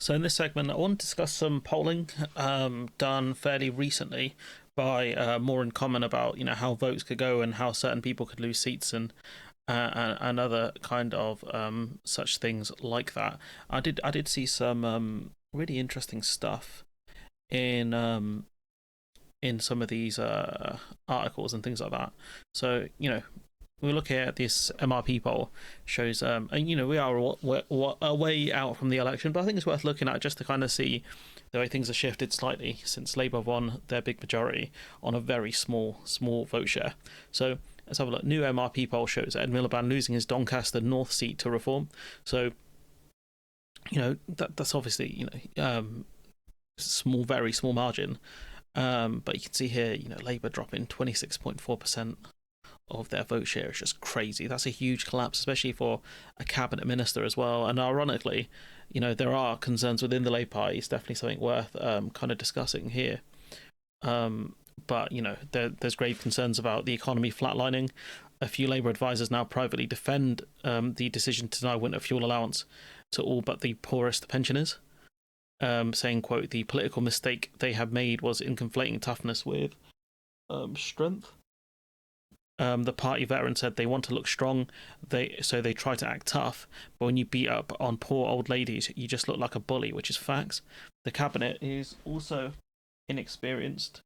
So in this segment, I want to discuss some polling done fairly recently by More in Common about how votes could go and how certain people could lose seats and other kind of such things like that. I did see some really interesting stuff in some of these articles and things like that. So we look at this MRP poll shows, and we are a way out from the election, but I think it's worth looking at just to kind of see the way things have shifted slightly since Labour won their big majority on a very small vote share. So let's have a look. New MRP poll shows Ed Miliband losing his Doncaster North seat to Reform. So that's obviously small, very small margin. But you can see here, Labour dropping 26.4% of their vote share. Is just crazy. That's a huge collapse, especially for a cabinet minister as well. And ironically, there are concerns within the Labour Party. It's definitely something worth kind of discussing here. But there's grave concerns about the economy flatlining. A few Labour advisors now privately defend the decision to deny winter fuel allowance to all but the poorest pensioners, saying, quote, the political mistake they have made was in conflating toughness with strength. The party veteran said they want to look strong, so they try to act tough, but when you beat up on poor old ladies, you just look like a bully, which is facts. The cabinet is also inexperienced.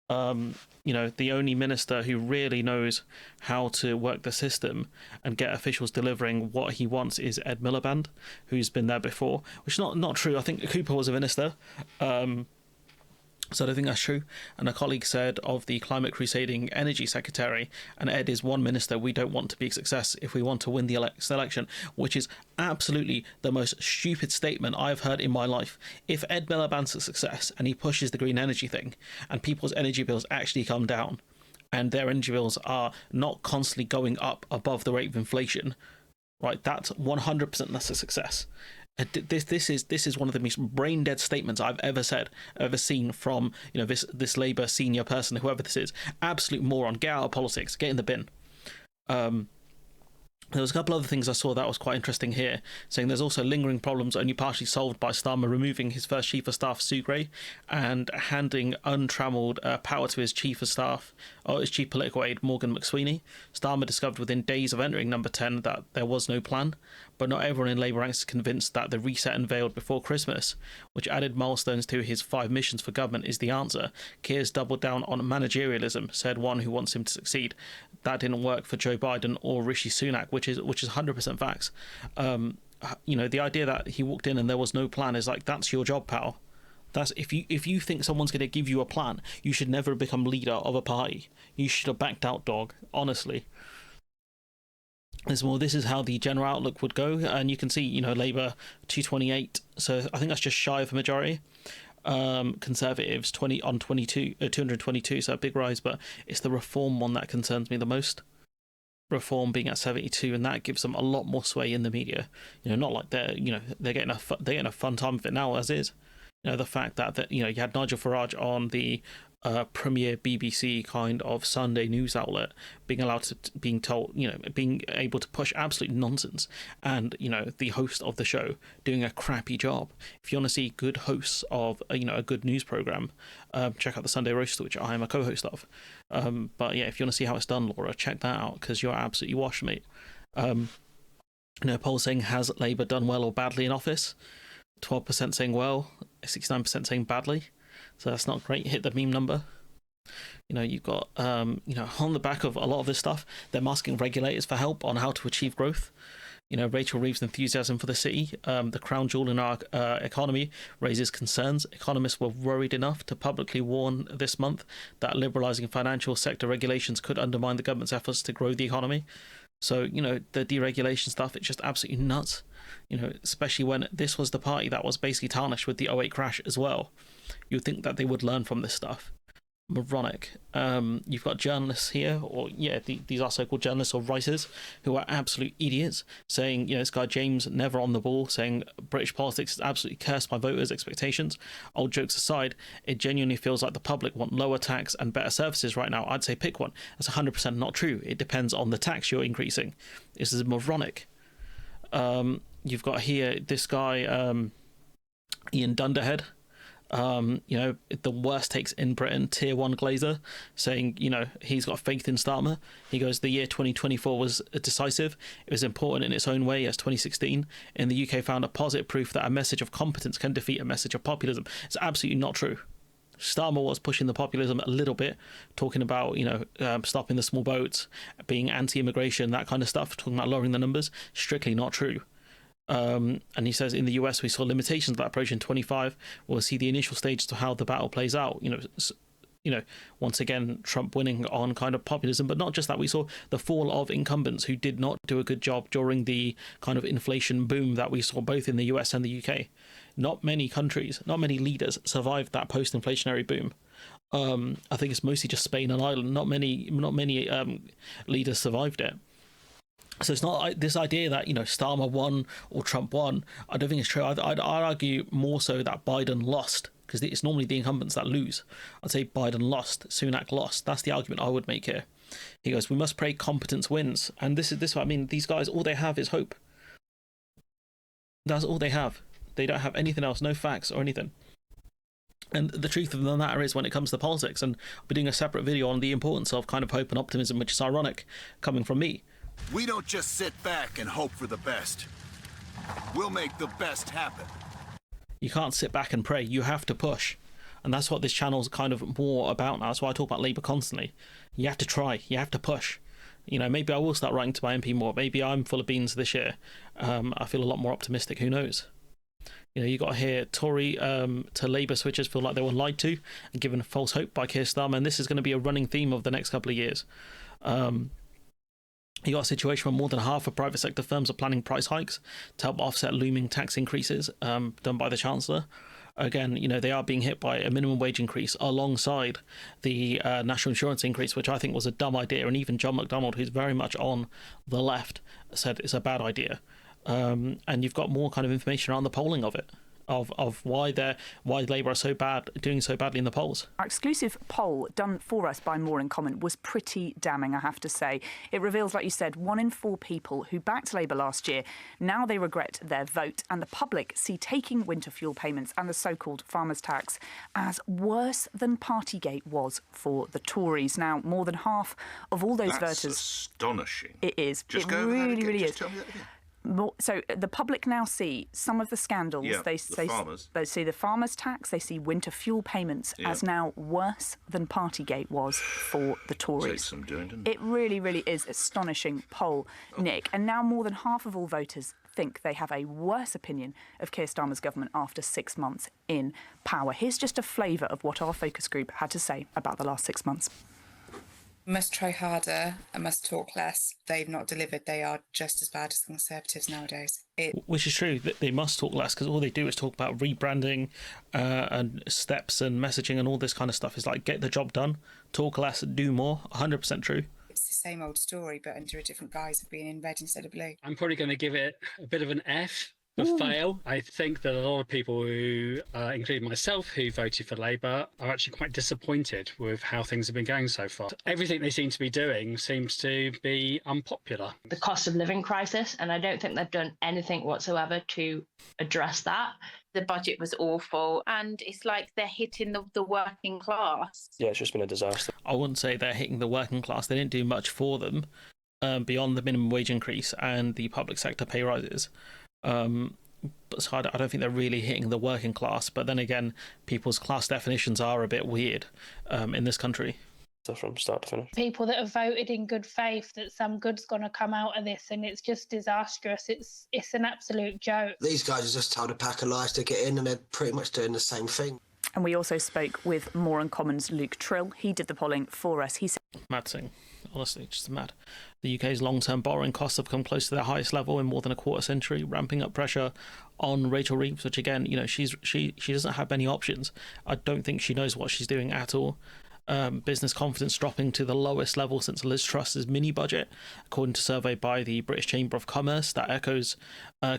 The only minister who really knows how to work the system and get officials delivering what he wants is Ed Miliband, who's been there before, which is not true. I think Cooper was a minister. So I don't think that's true. And a colleague said of the climate crusading energy secretary, and Ed is one minister we don't want to be a success if we want to win the election, which is absolutely the most stupid statement I've heard in my life. If Ed Miliband's a success and he pushes the green energy thing and people's energy bills actually come down and their energy bills are not constantly going up above the rate of inflation, right, that's 100% that's a success. This is one of the most brain dead statements I've ever seen from this Labour senior person, whoever this is. Absolute moron. Get out of politics. Get in the bin. There was a couple other things I saw that was quite interesting here, saying there's also lingering problems only partially solved by Starmer removing his first chief of staff, Sue Gray, and handing untrammelled power to his chief of staff, or his chief political aide, Morgan McSweeney. Starmer discovered within days of entering number 10 that there was no plan, but not everyone in Labour ranks is convinced that the reset unveiled before Christmas, which added milestones to his 5 missions for government, is the answer. Keir's doubled down on managerialism, said one who wants him to succeed. That didn't work for Joe Biden or Rishi Sunak, which is 100% facts. The idea that he walked in and there was no plan is like, that's your job, pal. That's if you think someone's going to give you a plan, you should never become leader of a party. You should have backed out, dog. Honestly. There's more. This is how the general outlook would go, and you can see, Labour 228. So I think that's just shy of a majority. Conservatives 20 on 22, 222. So a big rise, but it's the Reform one that concerns me the most. Reform being at 72, and that gives them a lot more sway in the media. Not like they're getting a fun time of it now as is. The fact that you had Nigel Farage on the premier BBC kind of Sunday news outlet being able to push absolute nonsense, and the host of the show doing a crappy job. If you want to see good hosts of a good news program, check out the Sunday Roast, which I am a co-host of. But yeah, if you want to see how it's done, Laura, check that out, because you're absolutely washed, mate. Poll saying, has Labour done well or badly in office? 12% saying well, 69% saying badly. So that's not great. Hit the meme number. You've got, on the back of a lot of this stuff, they're asking regulators for help on how to achieve growth. Rachel Reeves' enthusiasm for the city, the crown jewel in our economy, raises concerns. Economists were worried enough to publicly warn this month that liberalising financial sector regulations could undermine the government's efforts to grow the economy. So, the deregulation stuff, it's just absolutely nuts. Especially when this was the party that was basically tarnished with the '08 crash as well. You'd think that they would learn from this stuff. Moronic. You've got journalists here, these are so-called journalists or writers who are absolute idiots, saying, this guy James Never on the Ball, saying British politics is absolutely cursed by voters' expectations. Old jokes aside, it genuinely feels like the public want lower tax and better services right now. I'd say pick one. That's 100% not true. It depends on the tax you're increasing. This is moronic. You've got here this guy, Ian Dunderhead, the worst takes in Britain, tier one glazer, saying, he's got faith in Starmer. He goes, the year 2024 was decisive. It was important in its own way, as 2016 in the UK found a positive proof that a message of competence can defeat a message of populism. It's absolutely not true. Starmer was pushing the populism a little bit, talking about, stopping the small boats, being anti-immigration, that kind of stuff, talking about lowering the numbers. Strictly not true. And he says, in the US, we saw limitations of that approach in 25. We'll see the initial stages of how the battle plays out. Once again, Trump winning on kind of populism, but not just that. We saw the fall of incumbents who did not do a good job during the kind of inflation boom that we saw both in the US and the UK. Not many countries, not many leaders survived that post-inflationary boom. I think it's mostly just Spain and Ireland. Not many leaders survived it. So it's not this idea that, Starmer won or Trump won. I don't think it's true. I'd argue more so that Biden lost, because it's normally the incumbents that lose. I'd say Biden lost, Sunak lost. That's the argument I would make here. He goes, we must pray competence wins. And this is what I mean. These guys, all they have is hope. That's all they have. They don't have anything else, no facts or anything. And the truth of the matter is, when it comes to politics, and I'll be doing a separate video on the importance of kind of hope and optimism, which is ironic coming from me. We don't just sit back and hope for the best. We'll make the best happen. You can't sit back and pray. You have to push. And that's what this channel's kind of more about now. That's why I talk about Labour constantly. You have to try. You have to push. Maybe I will start writing to my MP more. Maybe I'm full of beans this year. I feel a lot more optimistic. Who knows? You got here Tory to Labour switchers feel like they were lied to and given false hope by Keir Starmer. And this is going to be a running theme of the next couple of years. You got a situation where more than half of private sector firms are planning price hikes to help offset looming tax increases done by the Chancellor. Again, they are being hit by a minimum wage increase alongside the national insurance increase, which I think was a dumb idea. And even John McDonnell, who's very much on the left, said it's a bad idea. And you've got more kind of information around the polling of it. Of why Labour are doing so badly in the polls. Our exclusive poll done for us by More in Common was pretty damning, I have to say. It reveals, like you said, 1 in 4 people who backed Labour last year, now they regret their vote, and the public see taking winter fuel payments and the so-called farmers' tax as worse than Partygate was for the Tories. Now, more than half of all those voters... That's astonishing. It is. Just it go over really, that again. really Just is. tell me that again. So the public now see some of the scandals. The farmers. They see the farmers' tax. They see winter fuel payments as now worse than Partygate was for the Tories. Takes some doing, doesn't it? It really, really is astonishing poll, Nick. And now more than half of all voters think they have a worse opinion of Keir Starmer's government after 6 months in power. Here's just a flavour of what our focus group had to say about the last 6 months. Must try harder and must talk less. They've not delivered. They are just as bad as the Conservatives nowadays. Which is true. They must talk less, because all they do is talk about rebranding and steps and messaging and all this kind of stuff. It's like, get the job done, talk less, do more. 100% true. It's the same old story, but under a different guise of being in red instead of blue. I'm probably going to give it a bit of an F. A fail. I think that a lot of people who, including myself, who voted for Labour, are actually quite disappointed with how things have been going so far. Everything they seem to be doing seems to be unpopular. The cost of living crisis, and I don't think they've done anything whatsoever to address that. The budget was awful, and it's like they're hitting the working class. Yeah, it's just been a disaster. I wouldn't say they're hitting the working class. They didn't do much for them beyond the minimum wage increase and the public sector pay rises. So I don't think they're really hitting the working class. But then again, people's class definitions are a bit weird in this country. So from start to finish. People that have voted in good faith that some good's going to come out of this, and it's just disastrous. It's an absolute joke. These guys are just told a pack of lies to get in, and they're pretty much doing the same thing. And we also spoke with More in Common's Luke Trill. He did the polling for us. He said, Mad thing. Honestly, just mad. The UK's long-term borrowing costs have come close to their highest level in more than a quarter century, ramping up pressure on Rachel Reeves, which again, she doesn't have many options. I don't think she knows what she's doing at all. Business confidence dropping to the lowest level since Liz Truss's mini budget, according to a survey by the British Chamber of Commerce that echoes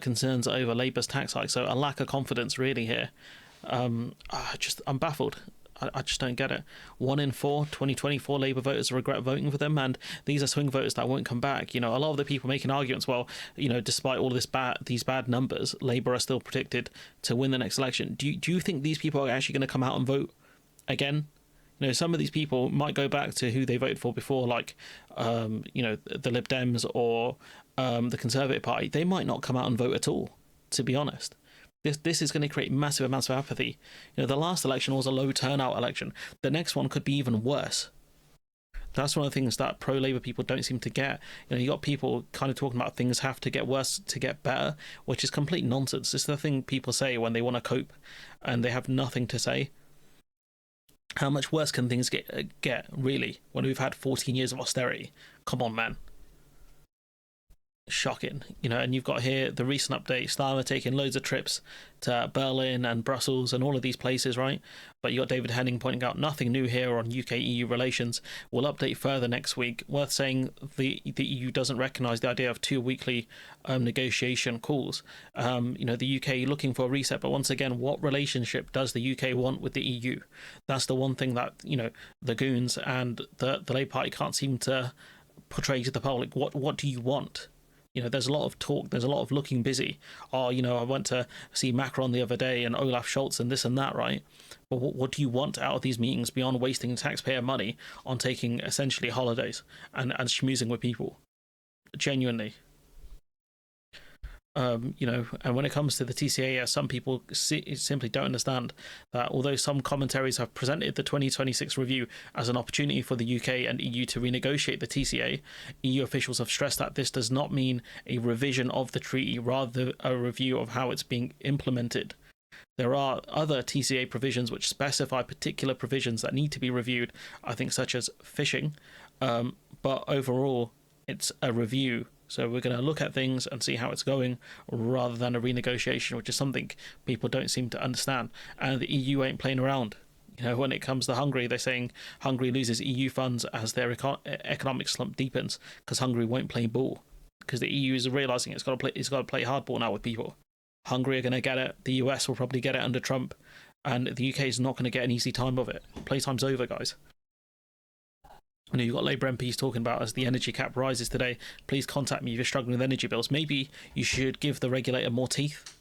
concerns over Labour's tax hike. So a lack of confidence really here. I'm baffled. I just don't get it. 1 in 4 2024 Labour voters regret voting for them, and these are swing voters that won't come back. You know, a lot of the people making arguments, well, you know, despite all these bad numbers, Labour are still predicted to win the next election. Do you think these people are actually going to come out and vote again? You know, some of these people might go back to who they voted for before, like, you know, the Lib Dems or the Conservative Party. They might not come out and vote at all, to be honest. This is going to create massive amounts of apathy. You know, the last election was a low turnout election. The next one could be even worse. That's one of the things that pro-Labour people don't seem to get. You know, you got people kind of talking about things have to get worse to get better, which is complete nonsense. It's the thing people say when they want to cope and they have nothing to say. How much worse can things get really, when we've had 14 years of austerity? Come on, man. Shocking. You know, and you've got here the recent update, Starmer taking loads of trips to Berlin and Brussels and all of these places, right? But you got David Henning pointing out nothing new here on UK-EU relations. We'll update further next week. Worth saying the EU doesn't recognise the idea of 2 weekly negotiation calls. You know, the UK looking for a reset, but once again, what relationship does the UK want with the EU? That's the one thing that, you know, the goons and the Labour Party can't seem to portray to the public. What do you want? You know, there's a lot of talk, there's a lot of looking busy. Oh, you know, I went to see Macron the other day and Olaf Scholz and this and that, right? But what do you want out of these meetings beyond wasting taxpayer money on taking essentially holidays and schmoozing with people? Genuinely. You know, and when it comes to the TCA, some people simply don't understand that although some commentaries have presented the 2026 review as an opportunity for the UK and EU to renegotiate the TCA, EU officials have stressed that this does not mean a revision of the treaty, rather a review of how it's being implemented. There are other TCA provisions which specify particular provisions that need to be reviewed, I think, such as fishing, but overall it's a review. So we're going to look at things and see how it's going rather than a renegotiation, which is something people don't seem to understand. And the EU ain't playing around. You know, when it comes to Hungary, they're saying Hungary loses EU funds as their economic slump deepens because Hungary won't play ball. Because the EU is realising it's got to play hardball now with people. Hungary are going to get it. The US will probably get it under Trump. And the UK is not going to get an easy time of it. Playtime's over, guys. You know, you've got Labour MPs talking about as the energy cap rises today, please contact me if you're struggling with energy bills. Maybe you should give the regulator more teeth.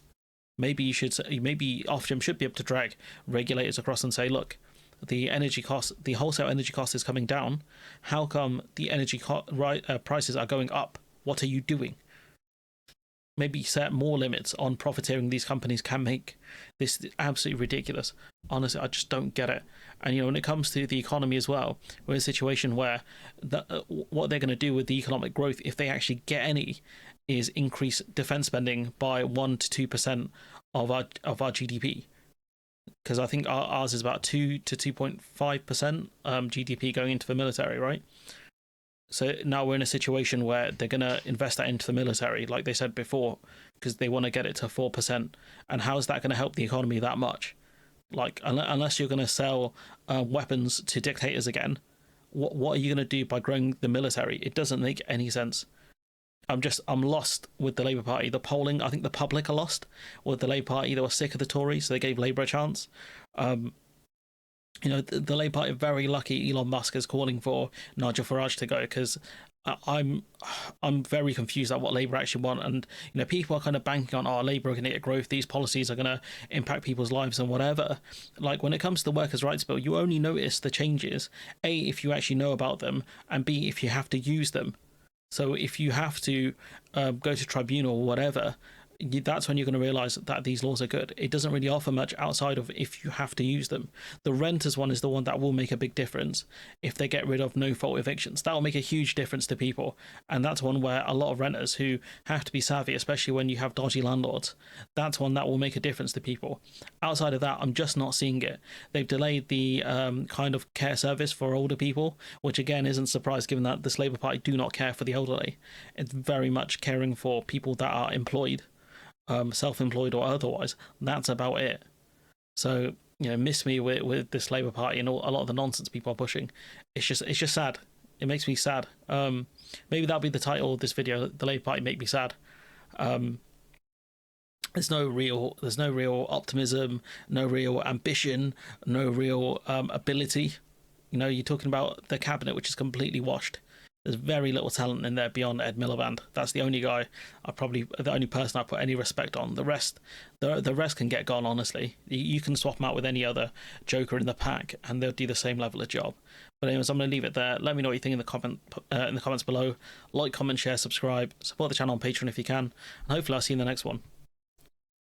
Maybe Ofgem should be able to drag regulators across and say, look, the energy cost, the wholesale energy cost is coming down. How come the energy prices are going up? What are you doing? Maybe set more limits on profiteering these companies can make. This is absolutely ridiculous. Honestly, I just don't get it. And, you know, when it comes to the economy as well, we're in a situation where what they're going to do with the economic growth, if they actually get any, is increase defence spending by 1 to 2% of our GDP. Because I think ours is about 2 to 2.5% GDP going into the military, right? So now we're in a situation where they're going to invest that into the military, like they said before, because they want to get it to 4%. And how is that going to help the economy that much? Like, unless you're going to sell weapons to dictators again, what are you going to do by growing the military? It doesn't make any sense. I'm lost with the Labour Party. The polling, I think the public are lost with the Labour Party. They were sick of the Tories, so they gave Labour a chance. You know, the Labour Party are very lucky Elon Musk is calling for Nigel Farage to go, because I'm very confused at what Labour actually want. And, you know, people are kind of banking on, Labour are going to get growth, these policies are going to impact people's lives and whatever. Like, when it comes to the Workers' Rights Bill, you only notice the changes, A, if you actually know about them, and B, if you have to use them. So if you have to go to tribunal or whatever, that's when you're going to realise that these laws are good. It doesn't really offer much outside of if you have to use them. The renters one is the one that will make a big difference if they get rid of no-fault evictions. That will make a huge difference to people. And that's one where a lot of renters who have to be savvy, especially when you have dodgy landlords, that's one that will make a difference to people. Outside of that, I'm just not seeing it. They've delayed the kind of care service for older people, which again isn't a surprise given that this Labour Party do not care for the elderly. It's very much caring for people that are employed. Self-employed or otherwise. That's about it. So, you know, miss me with this Labour Party and a lot of the nonsense people are pushing. It's just sad. It makes me sad. Maybe that'll be the title of this video. The Labour Party make me sad. There's no real optimism, no real ambition, no real ability. You're talking about the cabinet, which is completely washed. There's very little talent in there beyond Ed Miliband. That's the only guy the only person I put any respect on. The rest can get gone. Honestly, you can swap them out with any other Joker in the pack, and they'll do the same level of job. But anyways, I'm going to leave it there. Let me know what you think in the comments below. Like, comment, share, subscribe, support the channel on Patreon if you can, and hopefully I'll see you in the next one.